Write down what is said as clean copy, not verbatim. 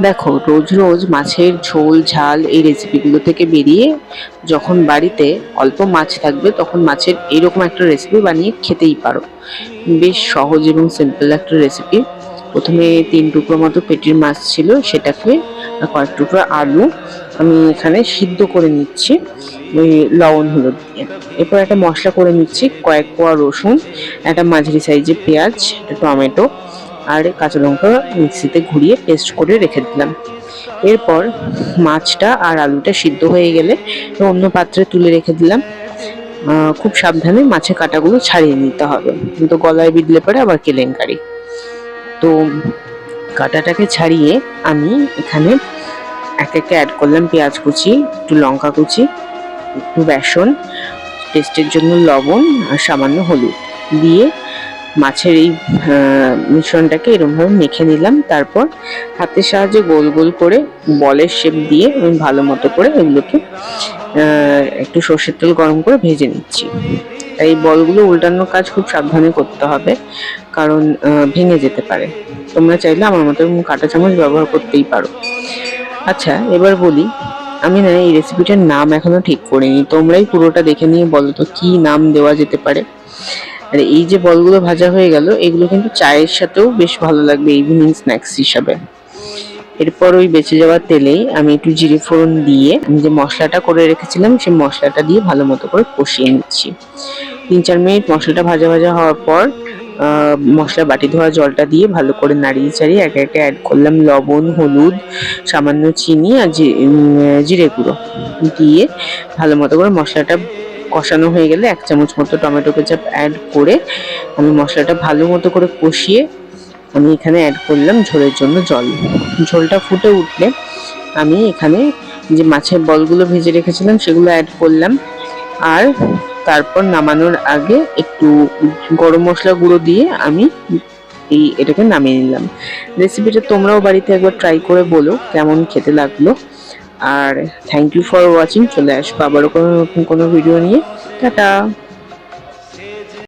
দেখো, রোজ রোজ মাছের ঝোল ঝাল এই রেসিপিগুলো থেকে বেরিয়ে যখন বাড়িতে অল্প মাছ থাকবে তখন মাছের এরকম একটা রেসিপি বানিয়ে খেতেই পারো। বেশ সহজ এবং সিম্পল একটা রেসিপি। প্রথমে 3 টুকরো মতো পেটির মাছ ছিল, সেটাকে আর কয়েক টুকরো আলু আমি এখানে সিদ্ধ করে নিচ্ছি ওই লবণ হলুদ দিয়ে। এরপর একটা মশলা করে নিচ্ছি, কয়েক কোয়া রসুন, একটা মাঝারি সাইজের পেঁয়াজ, একটা টমেটো আর কাঁচা লঙ্কা মিক্সিতে ঘুরিয়ে পেস্ট করে রেখে দিলাম। এরপর মাছটা আর আলুটা সিদ্ধ হয়ে গেলে অন্য পাত্রে তুলে রেখে দিলাম। খুব সাবধানে মাছের কাঁটাগুলো ছাড়িয়ে নিতে হবে, কিন্তু গলায় বিঁধলে পরে আবার কেলেঙ্কারি। তো কাঁটাটাকে ছাড়িয়ে আমি এখানে এক একে অ্যাড করলাম পেঁয়াজ কুচি, একটু লঙ্কা কুচি, একটু বেসন, টেস্টের জন্য লবণ আর সামান্য হলুদ দিয়ে মাছের এই মিশ্রণটাকে এরকমভাবে মেখে নিলাম। তারপর হাতের সাহায্যে গোল গোল করে বলের শেপ দিয়ে আমি ভালো মতো করে এগুলোকে একটু সর্ষের তেল গরম করে ভেজে নিচ্ছি। এই বলগুলো উল্টানোর কাজ খুব সাবধানে করতে হবে, কারণ ভেঙে যেতে পারে। তোমরা চাইলে আমার মতো কাঁটা চামচ ব্যবহার করতেই পারো। আচ্ছা, এবার বলি, আমি না এই রেসিপিটার নাম এখনো ঠিক করিনি। তোমরাই পুরোটা দেখে নিয়ে বলো তো কি নাম দেওয়া যেতে পারে। আর এই যে বলগুলো ভাজা হয়ে গেল, এগুলো কিন্তু চায়ের সাথেও বেশ ভালো লাগবে ইভিনিং স্ন্যাক্স হিসাবে। এরপর ওই বেঁচে যাওয়া তেলেই আমি একটু জিরে ফোড়ন দিয়ে আমি যে মশলাটা করে রেখেছিলাম সেই মশলাটা দিয়ে ভালো মতো করে কষিয়ে নিচ্ছি। 3-4 মিনিট মশলাটা ভাজা ভাজা হওয়ার পর মশলা বাটি ধোয়া জলটা দিয়ে ভালো করে নাড়িয়ে চাড়িয়ে একে একে অ্যাড করলাম লবণ, হলুদ, সামান্য চিনি আর জিরে গুঁড়ো দিয়ে ভালো মতো করে মশলাটা কষানো হয়ে গেলে 1 চামচ মতো টমেটো কেচাপ অ্যাড করে আমি মশলাটা ভালো মতো করে কষিয়ে আমি এখানে অ্যাড করলাম ঝোলের জন্য জল। ঝোলটা ফুটে উঠলে আমি এখানে যে মাছের বলগুলো ভেজে রেখেছিলাম সেগুলো অ্যাড করলাম। আর তারপর নামানোর আগে একটু গরম মশলা গুঁড়ো দিয়ে আমি এটাকে নামিয়ে নিলাম। রেসিপিটা তোমরাও বাড়িতে একবার ট্রাই করে বলো কেমন খেতে লাগলো। আর থ্যাংক ইউ ফর ওয়াচিং। চলে আসবো আবারও কোনো নতুন কোনো ভিডিও নিয়ে। টাটা।